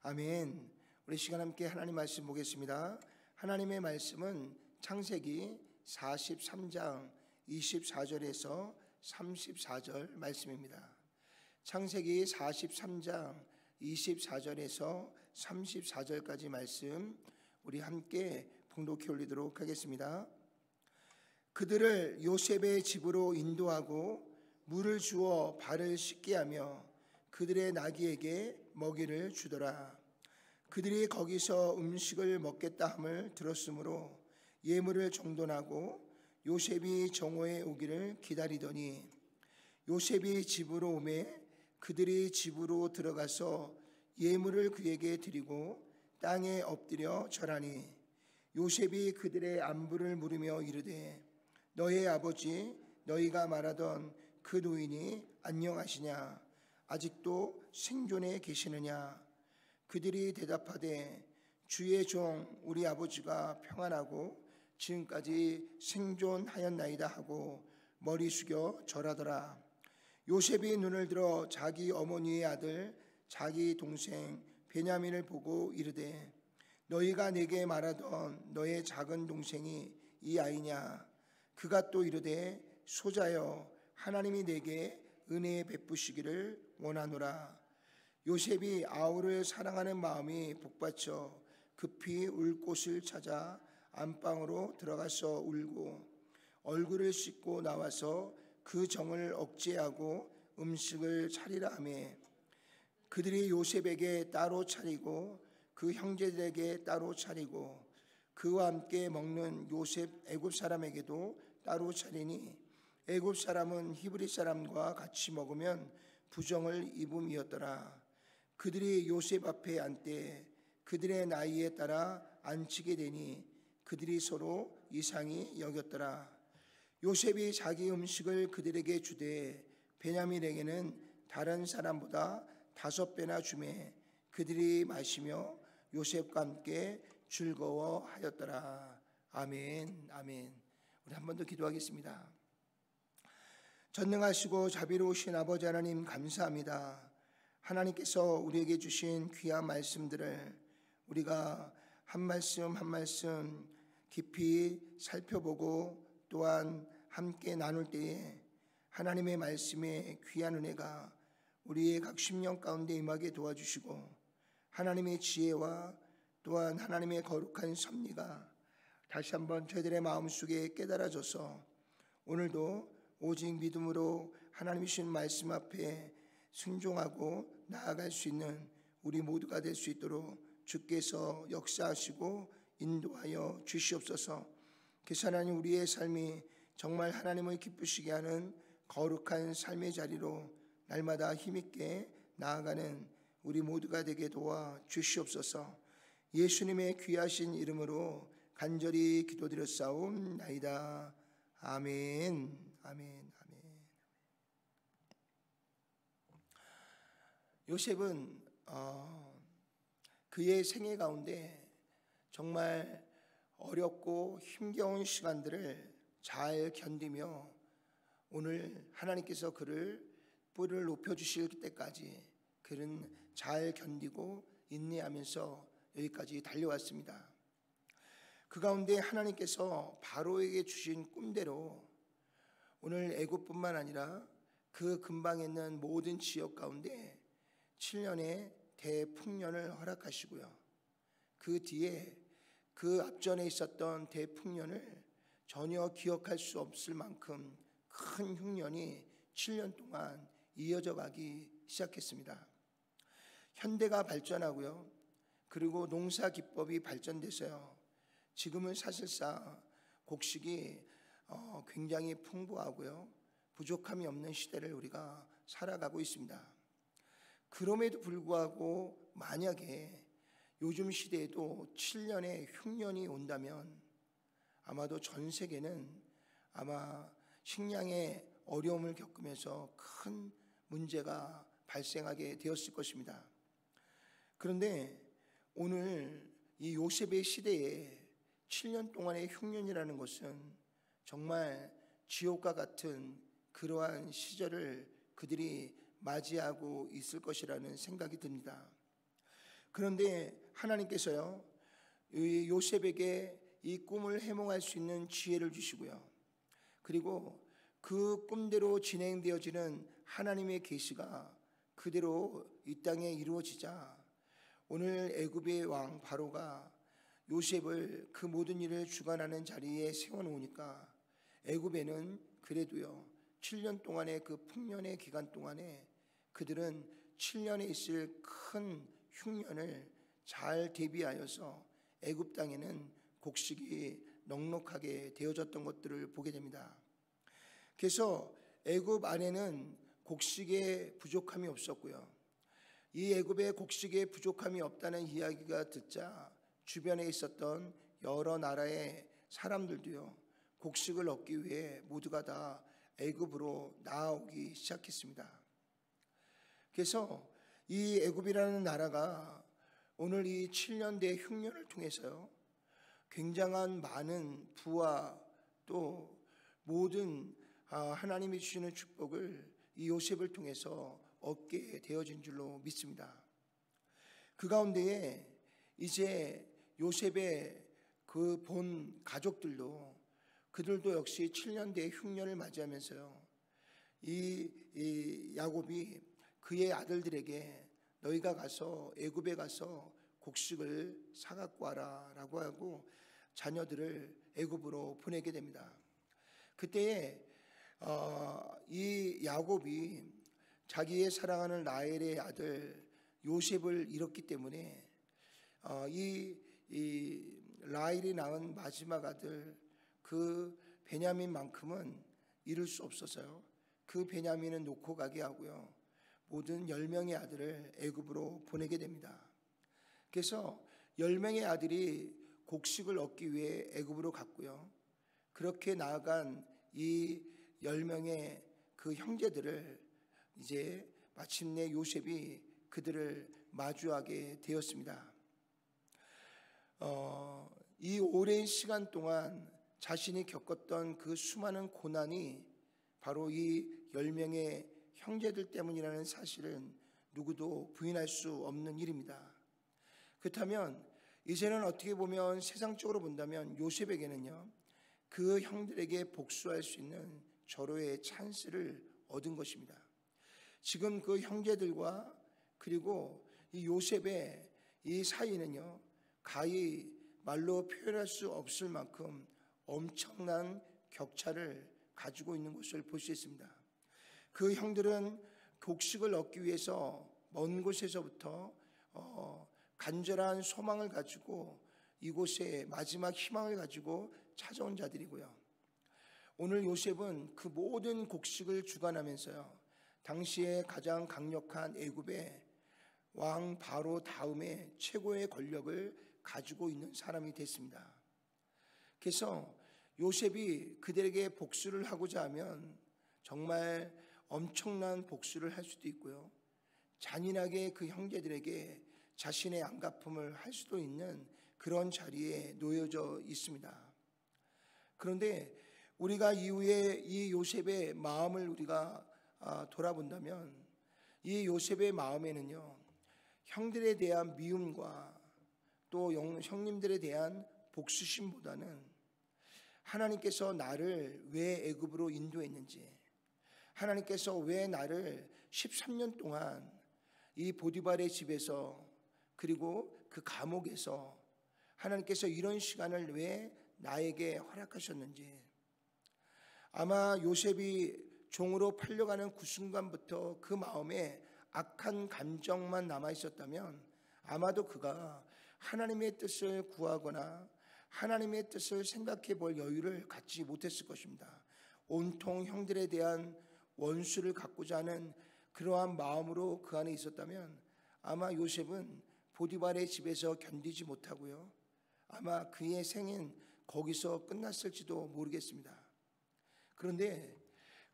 아멘. 우리 시간 함께 하나님 말씀 보겠습니다. 하나님의 말씀은 창세기 43장 24절에서 34절 말씀입니다. 창세기 43장 24절에서 34절까지 말씀 우리 함께 봉독해 올리도록 하겠습니다. 그들을 요셉의 집으로 인도하고 물을 주어 발을 씻게 하며 그들의 나귀에게 먹이를 주더라. 그들이 거기서 음식을 먹겠다 함을 들었으므로 예물을 정돈하고 요셉이 정오에 오기를 기다리더니 요셉이 집으로 오매 그들이 집으로 들어가서 예물을 그에게 드리고 땅에 엎드려 절하니 요셉이 그들의 안부를 물으며 이르되 너의 아버지 너희가 말하던 그 노인이 안녕하시냐? 아직도 생존해 계시느냐? 그들이 대답하되 주의 종 우리 아버지가 평안하고 지금까지 생존하였나이다 하고 머리 숙여 절하더라. 요셉이 눈을 들어 자기 어머니의 아들 자기 동생 베냐민을 보고 이르되 너희가 내게 말하던 너의 작은 동생이 이 아이냐? 그가 또 이르되 소자여 하나님이 내게 은혜 베푸시기를 원하노라. 요셉이 아우를 사랑하는 마음이 복받쳐 급히 울 곳을 찾아 안방으로 들어가서 울고 얼굴을 씻고 나와서 그 정을 억제하고 음식을 차리라 하매 그들이 요셉에게 따로 차리고 그 형제들에게 따로 차리고 그와 함께 먹는 요셉 애굽 사람에게도 따로 차리니 애굽 사람은 히브리 사람과 같이 먹으면 부정을 입음이었더라. 그들이 요셉 앞에 앉되 그들의 나이에 따라 앉히게 되니 그들이 서로 이상히 여겼더라. 요셉이 자기 음식을 그들에게 주되 베냐민에게는 다른 사람보다 5배나 주매 그들이 마시며 요셉과 함께 즐거워하였더라. 아멘. 아멘. 우리 한 번 더 기도하겠습니다. 전능하시고 자비로우신 아버지 하나님 감사합니다. 하나님께서 우리에게 주신 귀한 말씀들을 우리가 한 말씀 한 말씀 깊이 살펴보고 또한 함께 나눌 때에 하나님의 말씀의 귀한 은혜가 우리의 각 심령 가운데 임하게 도와주시고 하나님의 지혜와 또한 하나님의 거룩한 섭리가 다시 한번 저희들의 마음속에 깨달아져서 오늘도 오직 믿음으로 하나님이 주신 말씀 앞에 순종하고 나아갈 수 있는 우리 모두가 될 수 있도록 주께서 역사하시고 인도하여 주시옵소서. 그래서 하나님 우리의 삶이 정말 하나님을 기쁘시게 하는 거룩한 삶의 자리로 날마다 힘있게 나아가는 우리 모두가 되게 도와 주시옵소서. 예수님의 귀하신 이름으로 간절히 기도드렸사옵나이다. 아멘. 아멘. 아멘. 요셉은 그의 생애 가운데 정말 어렵고 힘겨운 시간들을 잘 견디며 오늘 하나님께서 그를 뿔을 높여주실 때까지 그는 잘 견디고 인내하면서 여기까지 달려왔습니다. 그 가운데 하나님께서 바로에게 주신 꿈대로 오늘 애굽뿐만 아니라 그 근방에 있는 모든 지역 가운데 7년의 대풍년을 허락하시고요. 그 뒤에 그 앞전에 있었던 대풍년을 전혀 기억할 수 없을 만큼 큰 흉년이 7년 동안 이어져 가기 시작했습니다. 현대가 발전하고요. 그리고 농사 기법이 발전돼서요. 지금은 사실상 곡식이 굉장히 풍부하고요. 부족함이 없는 시대를 우리가 살아가고 있습니다. 그럼에도 불구하고 만약에 요즘 시대에도 7년의 흉년이 온다면 아마도 전 세계는 아마 식량의 어려움을 겪으면서 큰 문제가 발생하게 되었을 것입니다. 그런데 오늘 이 요셉의 시대에 7년 동안의 흉년이라는 것은 정말 지옥과 같은 그러한 시절을 그들이 맞이하고 있을 것이라는 생각이 듭니다. 그런데 하나님께서요, 이 요셉에게 이 꿈을 해몽할 수 있는 지혜를 주시고요, 그리고 그 꿈대로 진행되어지는 하나님의 계시가 그대로 이 땅에 이루어지자 오늘 애굽의 왕 바로가 요셉을 그 모든 일을 주관하는 자리에 세워놓으니까 애굽에는 그래도요 7년 동안의 그 풍년의 기간 동안에 그들은 7년에 있을 큰 흉년을 잘 대비하여서 애굽 땅에는 곡식이 넉넉하게 되어졌던 것들을 보게 됩니다. 그래서 애굽 안에는 곡식의 부족함이 없었고요, 이 애굽에 곡식의 부족함이 없다는 이야기가 듣자 주변에 있었던 여러 나라의 사람들도요 곡식을 얻기 위해 모두가 다 애굽으로 나아오기 시작했습니다. 그래서 이 애굽이라는 나라가 오늘 이 7년대 흉년을 통해서요 굉장한 많은 부와 또 모든 하나님이 주시는 축복을 이 요셉을 통해서 얻게 되어진 줄로 믿습니다. 그 가운데에 이제 요셉의 그 본 가족들도 그들도 역시 7년대 흉년을 맞이하면서요 이 야곱이 그의 아들들에게 너희가 가서 애굽에 가서 곡식을 사갖고 와라 라고 하고 자녀들을 애굽으로 보내게 됩니다. 그때에 이 야곱이 자기의 사랑하는 라헬의 아들 요셉을 잃었기 때문에 이 라헬이 낳은 마지막 아들 그 베냐민만큼은 잃을 수 없어서요 그 베냐민은 놓고 가게 하고요 모든 10명의 아들을 애굽으로 보내게 됩니다. 그래서 10명의 아들이 곡식을 얻기 위해 애굽으로 갔고요, 그렇게 나아간 이 10명의 그 형제들을 이제 마침내 요셉이 그들을 마주하게 되었습니다. 이 오랜 시간 동안 자신이 겪었던 그 수많은 고난이 바로 이 10명의 형제들 때문이라는 사실은 누구도 부인할 수 없는 일입니다. 그렇다면 이제는 어떻게 보면 세상적으로 본다면 요셉에게는요 그 형들에게 복수할 수 있는 절호의 찬스를 얻은 것입니다. 지금 그 형제들과 그리고 이 요셉의 이 사이는요 가히 말로 표현할 수 없을 만큼 엄청난 격차를 가지고 있는 것을 볼 수 있습니다. 그 형들은 곡식을 얻기 위해서 먼 곳에서부터 간절한 소망을 가지고 이곳에 마지막 희망을 가지고 찾아온 자들이고요, 오늘 요셉은 그 모든 곡식을 주관하면서요 당시에 가장 강력한 애굽의 왕 바로 다음에 최고의 권력을 가지고 있는 사람이 됐습니다. 그래서 요셉이 그들에게 복수를 하고자 하면 정말 엄청난 복수를 할 수도 있고요, 잔인하게 그 형제들에게 자신의 안갚음을 할 수도 있는 그런 자리에 놓여져 있습니다. 그런데 우리가 이후에 이 요셉의 마음을 우리가 돌아본다면 이 요셉의 마음에는요 형들에 대한 미움과 또 형님들에 대한 복수심보다는 하나님께서 나를 왜 애굽으로 인도했는지, 하나님께서 왜 나를 13년 동안 이 보디발의 집에서 그리고 그 감옥에서 하나님께서 이런 시간을 왜 나에게 허락하셨는지, 아마 요셉이 종으로 팔려가는 그 순간부터 그 마음에 악한 감정만 남아있었다면 아마도 그가 하나님의 뜻을 구하거나 하나님의 뜻을 생각해 볼 여유를 갖지 못했을 것입니다. 온통 형들에 대한 원수를 갖고자 하는 그러한 마음으로 그 안에 있었다면 아마 요셉은 보디발의 집에서 견디지 못하고요 아마 그의 생은 거기서 끝났을지도 모르겠습니다. 그런데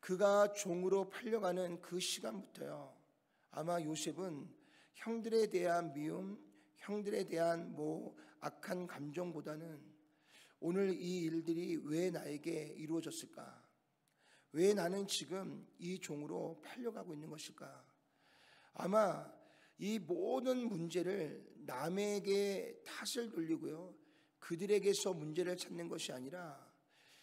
그가 종으로 팔려가는 그 시간부터요 아마 요셉은 형들에 대한 미움, 형들에 대한 악한 감정보다는 오늘 이 일들이 왜 나에게 이루어졌을까? 왜 나는 지금 이 종으로 팔려가고 있는 것일까? 아마 이 모든 문제를 남에게 탓을 돌리고요, 그들에게서 문제를 찾는 것이 아니라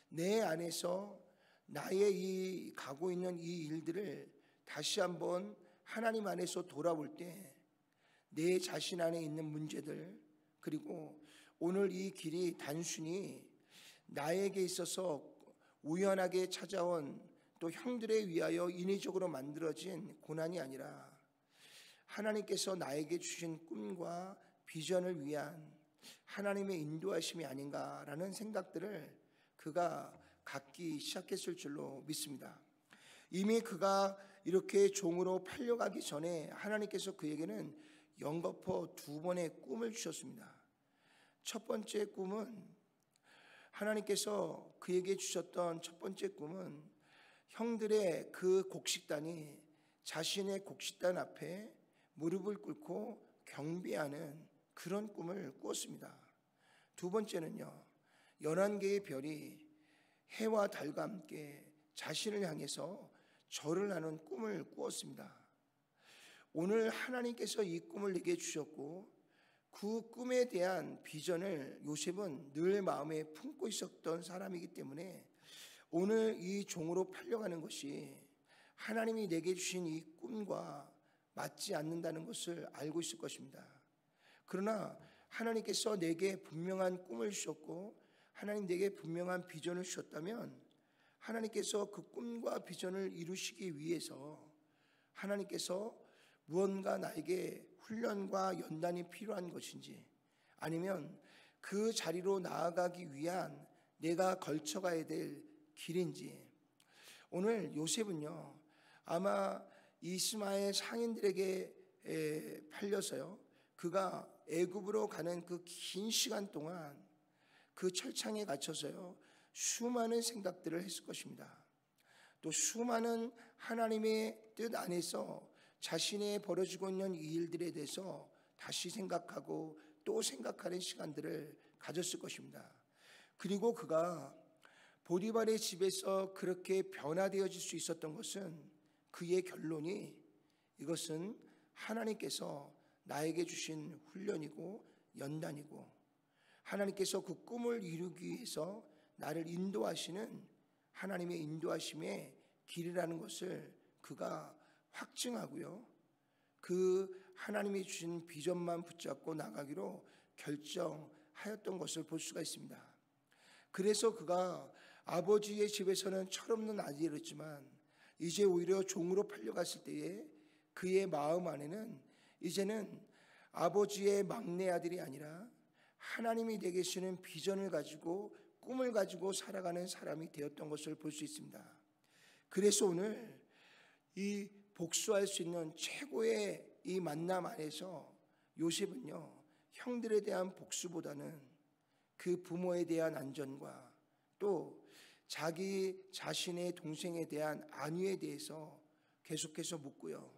내 안에서 나의 이 가고 있는 이 일들을 다시 한번 하나님 안에서 돌아볼 때 내 자신 안에 있는 문제들, 그리고 오늘 이 길이 단순히 나에게 있어서 우연하게 찾아온 또 형들에 위하여 인위적으로 만들어진 고난이 아니라 하나님께서 나에게 주신 꿈과 비전을 위한 하나님의 인도하심이 아닌가라는 생각들을 그가 갖기 시작했을 줄로 믿습니다. 이미 그가 이렇게 종으로 팔려가기 전에 하나님께서 그에게는 연거푸 2번의 꿈을 주셨습니다. 첫 번째 꿈은, 하나님께서 그에게 주셨던 첫 번째 꿈은 형들의 그 곡식단이 자신의 곡식단 앞에 무릎을 꿇고 경배하는 그런 꿈을 꾸었습니다. 두 번째는요, 11개의 별이 해와 달과 함께 자신을 향해서 절을 하는 꿈을 꾸었습니다. 오늘 하나님께서 이 꿈을 내게 주셨고 그 꿈에 대한 비전을 요셉은 늘 마음에 품고 있었던 사람이기 때문에 오늘 이 종으로 팔려가는 것이 하나님이 내게 주신 이 꿈과 맞지 않는다는 것을 알고 있을 것입니다. 그러나 하나님께서 내게 분명한 꿈을 주셨고 하나님 내게 분명한 비전을 주셨다면 하나님께서 그 꿈과 비전을 이루시기 위해서 하나님께서 무언가 나에게 훈련과 연단이 필요한 것인지, 아니면 그 자리로 나아가기 위한 내가 걸쳐가야 될 길인지, 오늘 요셉은요 아마 이스마엘 상인들에게 팔려서요, 그가 애굽으로 가는 그 긴 시간 동안 그 철창에 갇혀서요 수많은 생각들을 했을 것입니다. 또 수많은 하나님의 뜻 안에서 자신의 벌어지고 있는 이 일들에 대해서 다시 생각하고 또 생각하는 시간들을 가졌을 것입니다. 그리고 그가 보디발의 집에서 그렇게 변화되어질 수 있었던 것은, 그의 결론이 이것은 하나님께서 나에게 주신 훈련이고 연단이고 하나님께서 그 꿈을 이루기 위해서 나를 인도하시는 하나님의 인도하심의 길이라는 것을 그가 확증하고요, 그 하나님이 주신 비전만 붙잡고 나가기로 결정하였던 것을 볼 수가 있습니다. 그래서 그가 아버지의 집에서는 철없는 아들이었지만 이제 오히려 종으로 팔려갔을 때에 그의 마음 안에는 이제는 아버지의 막내 아들이 아니라 하나님이 내게 주시는 비전을 가지고 꿈을 가지고 살아가는 사람이 되었던 것을 볼 수 있습니다. 그래서 오늘 이 복수할 수 있는 최고의 이 만남 안에서 요셉은요 형들에 대한 복수보다는 그 부모에 대한 안전과 또 자기 자신의 동생에 대한 안위에 대해서 계속해서 묻고요,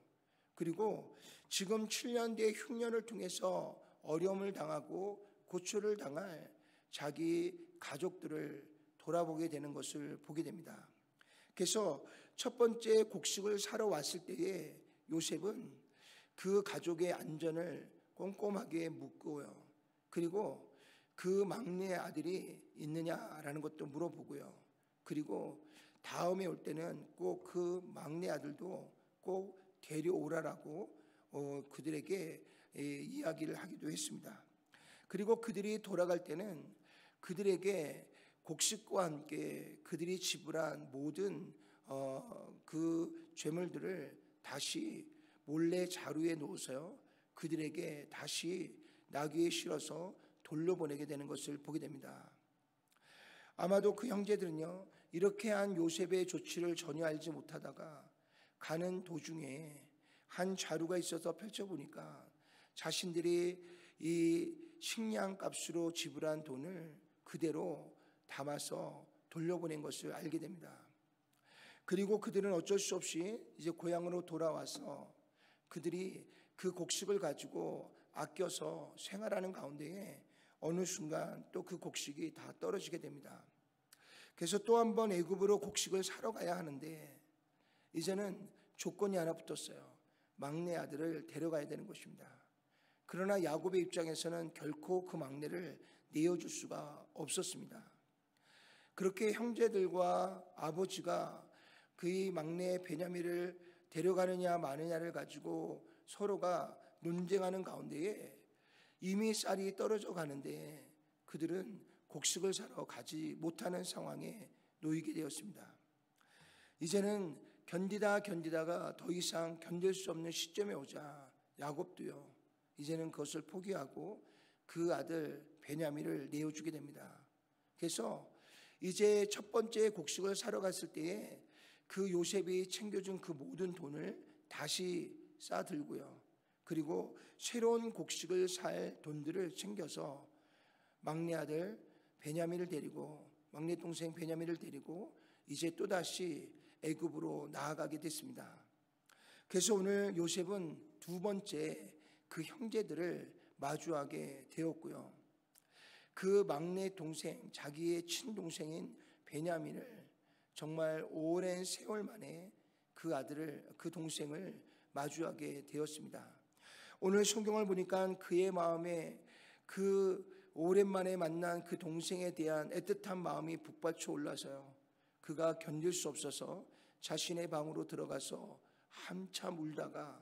그리고 지금 7년 뒤의 흉년을 통해서 어려움을 당하고 고초를 당할 자기 가족들을 돌아보게 되는 것을 보게 됩니다. 그래서 첫 번째 곡식을 사러 왔을 때에 요셉은 그 가족의 안전을 꼼꼼하게 묻고요, 그리고 그 막내 아들이 있느냐라는 것도 물어보고요, 그리고 다음에 올 때는 꼭 그 막내 아들도 꼭 데려오라라고 그들에게 이야기를 하기도 했습니다. 그리고 그들이 돌아갈 때는 그들에게 곡식과 함께 그들이 지불한 모든 그 죄물들을 다시 몰래 자루에 놓으세요 그들에게 다시 나귀에 실어서 돌려보내게 되는 것을 보게 됩니다. 아마도 그 형제들은요 이렇게 한 요셉의 조치를 전혀 알지 못하다가 가는 도중에 한 자루가 있어서 펼쳐보니까 자신들이 이 식량 값으로 지불한 돈을 그대로 담아서 돌려보낸 것을 알게 됩니다. 그리고 그들은 어쩔 수 없이 이제 고향으로 돌아와서 그들이 그 곡식을 가지고 아껴서 생활하는 가운데에 어느 순간 또 그 곡식이 다 떨어지게 됩니다. 그래서 또 한 번 애굽으로 곡식을 사러 가야 하는데 이제는 조건이 하나 붙었어요. 막내 아들을 데려가야 되는 것입니다. 그러나 야곱의 입장에서는 결코 그 막내를 내어줄 수가 없었습니다. 그렇게 형제들과 아버지가 그의 막내 베냐민을 데려가느냐 마느냐를 가지고 서로가 논쟁하는 가운데에 이미 쌀이 떨어져 가는데 그들은 곡식을 사러 가지 못하는 상황에 놓이게 되었습니다. 이제는 견디다가 더 이상 견딜 수 없는 시점에 오자 야곱도요, 이제는 그것을 포기하고 그 아들 베냐민을 내어주게 됩니다. 그래서 이제 첫 번째 곡식을 사러 갔을 때에 그 요셉이 챙겨준 그 모든 돈을 다시 싸들고요, 그리고 새로운 곡식을 살 돈들을 챙겨서 막내 아들 베냐민을 데리고, 막내 동생 베냐민을 데리고 이제 또다시 애굽으로 나아가게 됐습니다. 그래서 오늘 요셉은 두 번째 그 형제들을 마주하게 되었고요, 그 막내 동생, 자기의 친동생인 베냐민을 정말 오랜 세월 만에 그 동생을 마주하게 되었습니다. 오늘 성경을 보니까 그의 마음에 그 오랜만에 만난 그 동생에 대한 애틋한 마음이 북받쳐 올라서요, 그가 견딜 수 없어서 자신의 방으로 들어가서 한참 울다가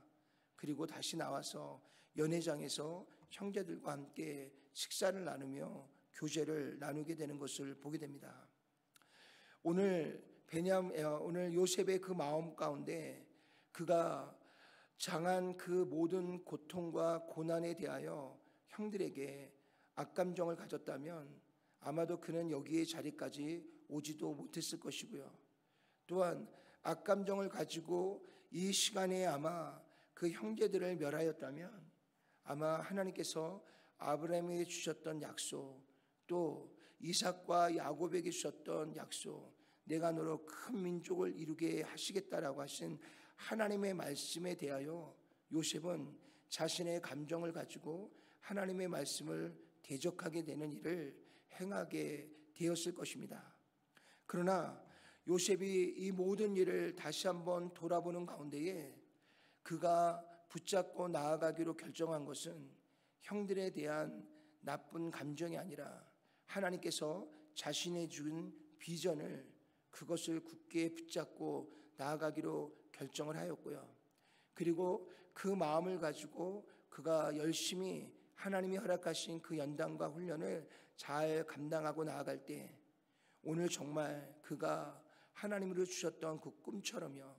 그리고 다시 나와서 연회장에서 형제들과 함께 식사를 나누며 교제를 나누게 되는 것을 보게 됩니다. 오늘 요셉의 그 마음 가운데 그가 당한 그 모든 고통과 고난에 대하여 형들에게 악감정을 가졌다면 아마도 그는 여기의 자리까지 오지도 못했을 것이고요, 또한 악감정을 가지고 이 시간에 아마 그 형제들을 멸하였다면 아마 하나님께서 아브라함에게 주셨던 약속, 또 이삭과 야곱에게 주셨던 약속, 내가 너로 큰 민족을 이루게 하시겠다라고 하신 하나님의 말씀에 대하여 요셉은 자신의 감정을 가지고 하나님의 말씀을 대적하게 되는 일을 행하게 되었을 것입니다. 그러나 요셉이 이 모든 일을 다시 한번 돌아보는 가운데에 그가 붙잡고 나아가기로 결정한 것은 형들에 대한 나쁜 감정이 아니라 하나님께서 자신의 준 비전을, 그것을 굳게 붙잡고 나아가기로 결정을 하였고요, 그리고 그 마음을 가지고 그가 열심히 하나님이 허락하신 그 연단과 훈련을 잘 감당하고 나아갈 때 오늘 정말 그가 하나님으로 주셨던 그 꿈처럼요,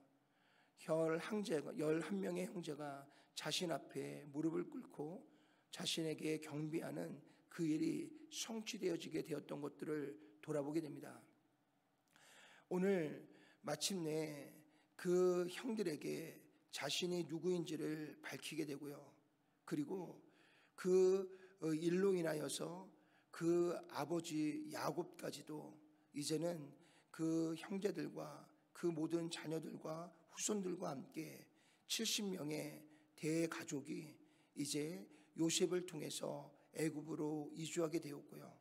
11명의 형제가 자신 앞에 무릎을 꿇고 자신에게 경배하는 그 일이 성취되어지게 되었던 것들을 돌아보게 됩니다. 오늘 마침내 그 형들에게 자신이 누구인지를 밝히게 되고요, 그리고 그 일로 인하여서 그 아버지 야곱까지도 이제는 그 형제들과 그 모든 자녀들과 후손들과 함께 70명의 대가족이 이제 요셉을 통해서 애굽으로 이주하게 되었고요,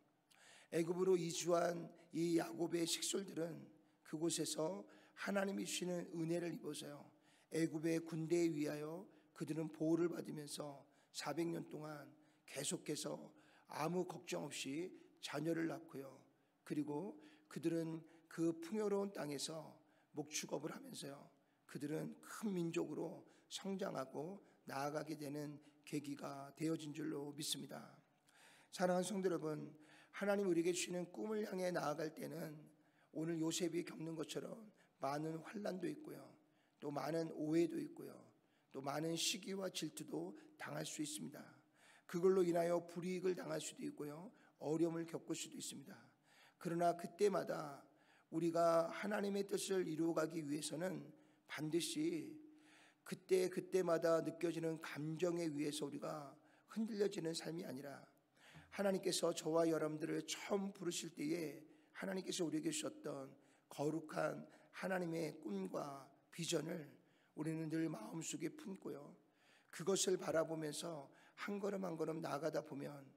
애굽으로 이주한 이 야곱의 식솔들은 그곳에서 하나님이 주시는 은혜를 입어서요, 애굽의 군대에 의하여 그들은 보호를 받으면서 400년 동안 계속해서 아무 걱정 없이 자녀를 낳고요, 그리고 그들은 그 풍요로운 땅에서 목축업을 하면서요, 그들은 큰 민족으로 성장하고 나아가게 되는 계기가 되어진 줄로 믿습니다. 사랑하는 성도 여러분, 하나님 우리에게 주시는 꿈을 향해 나아갈 때는 오늘 요셉이 겪는 것처럼 많은 환난도 있고요, 또 많은 오해도 있고요, 또 많은 시기와 질투도 당할 수 있습니다. 그걸로 인하여 불이익을 당할 수도 있고요, 어려움을 겪을 수도 있습니다. 그러나 그때마다 우리가 하나님의 뜻을 이루어가기 위해서는 반드시 그때마다 느껴지는 감정에 의해서 우리가 흔들려지는 삶이 아니라 하나님께서 저와 여러분들을 처음 부르실 때에 하나님께서 우리에게 주셨던 거룩한 하나님의 꿈과 비전을 우리는 늘 마음속에 품고요, 그것을 바라보면서 한 걸음 한 걸음 나아가다 보면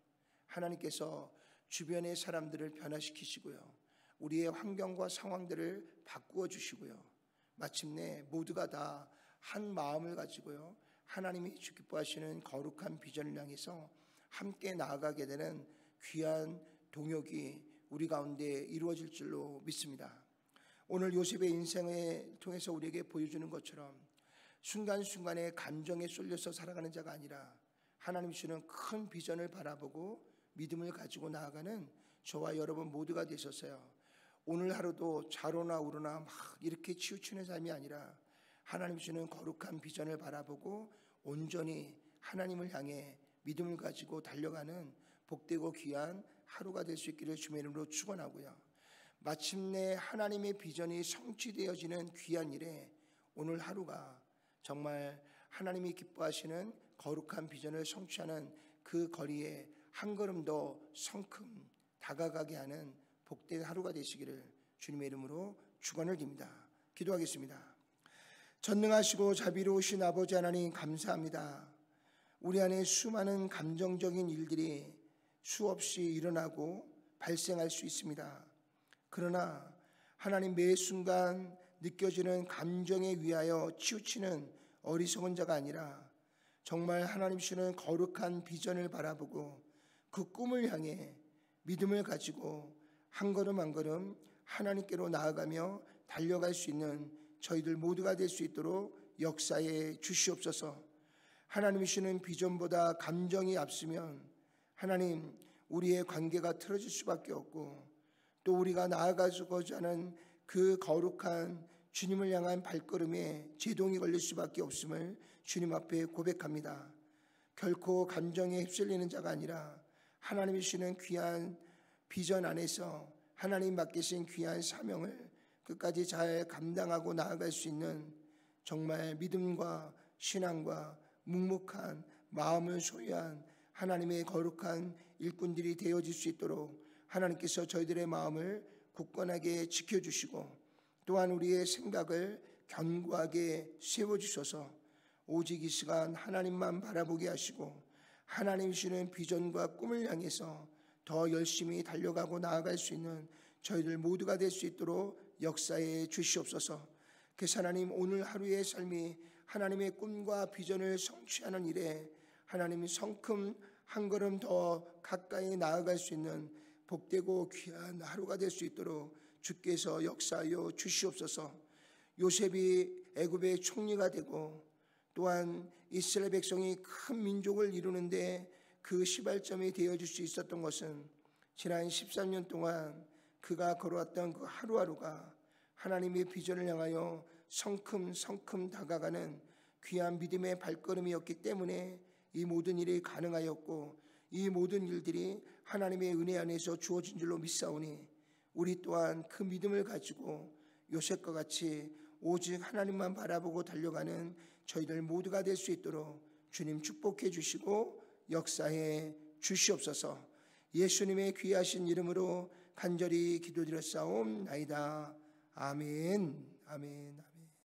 하나님께서 주변의 사람들을 변화시키시고요, 우리의 환경과 상황들을 바꾸어 주시고요, 마침내 모두가 다 한 마음을 가지고요, 하나님이 주 기뻐하시는 거룩한 비전을 향해서 함께 나아가게 되는 귀한 동역이 우리 가운데 이루어질 줄로 믿습니다. 오늘 요셉의 인생을 통해서 우리에게 보여주는 것처럼 순간순간의 감정에 쏠려서 살아가는 자가 아니라 하나님 주시는 큰 비전을 바라보고 믿음을 가지고 나아가는 저와 여러분 모두가 되셨어요. 오늘 하루도 좌로나 우로나 막 이렇게 치우치는 삶이 아니라 하나님 주시는 거룩한 비전을 바라보고 온전히 하나님을 향해 믿음을 가지고 달려가는 복되고 귀한 하루가 될 수 있기를 주님의 이름으로 축원하고요. 마침내 하나님의 비전이 성취되어지는 귀한 일에 오늘 하루가 정말 하나님이 기뻐하시는 거룩한 비전을 성취하는 그 거리에 한 걸음 더 성큼 다가가게 하는 복된 하루가 되시기를 주님의 이름으로 축원을 드립니다. 기도하겠습니다. 전능하시고 자비로우신 아버지 하나님 감사합니다. 우리 안에 수많은 감정적인 일들이 수없이 일어나고 발생할 수 있습니다. 그러나 하나님 매 순간 느껴지는 감정에 위하여 치우치는 어리석은 자가 아니라 정말 하나님 주시는 거룩한 비전을 바라보고 그 꿈을 향해 믿음을 가지고 한 걸음 한 걸음 하나님께로 나아가며 달려갈 수 있는 저희들 모두가 될 수 있도록 역사에 주시옵소서. 하나님이 주시는 비전보다 감정이 앞서면 하나님 우리의 관계가 틀어질 수밖에 없고 또 우리가 나아가고자 하는 그 거룩한 주님을 향한 발걸음에 제동이 걸릴 수밖에 없음을 주님 앞에 고백합니다. 결코 감정에 휩쓸리는 자가 아니라 하나님이 주시는 귀한 비전 안에서 하나님 맡기신 귀한 사명을 끝까지 잘 감당하고 나아갈 수 있는 정말 믿음과 신앙과 묵묵한 마음을 소유한 하나님의 거룩한 일꾼들이 되어질 수 있도록 하나님께서 저희들의 마음을 굳건하게 지켜주시고 또한 우리의 생각을 견고하게 세워주셔서 오직 이 시간 하나님만 바라보게 하시고 하나님 주시는 비전과 꿈을 향해서 더 열심히 달려가고 나아갈 수 있는 저희들 모두가 될 수 있도록 역사에 주시옵소서. 그래서 하나님 오늘 하루의 삶이 하나님의 꿈과 비전을 성취하는 일에 하나님이 성큼 한 걸음 더 가까이 나아갈 수 있는 복되고 귀한 하루가 될 수 있도록 주께서 역사하여 주시옵소서. 요셉이 애굽의 총리가 되고 또한 이스라엘 백성이 큰 민족을 이루는데 그 시발점이 되어줄 수 있었던 것은 지난 13년 동안 그가 걸어왔던 그 하루하루가 하나님의 비전을 향하여 성큼 다가가는 귀한 믿음의 발걸음이었기 때문에 이 모든 일이 가능하였고 이 모든 일들이 하나님의 은혜 안에서 주어진 줄로 믿사오니 우리 또한 그 믿음을 가지고 요셉과 같이 오직 하나님만 바라보고 달려가는 저희들 모두가 될 수 있도록 주님 축복해 주시고 역사해 주시옵소서. 예수님의 귀하신 이름으로 간절히 기도드렸사옵나이다. 아멘. 아멘.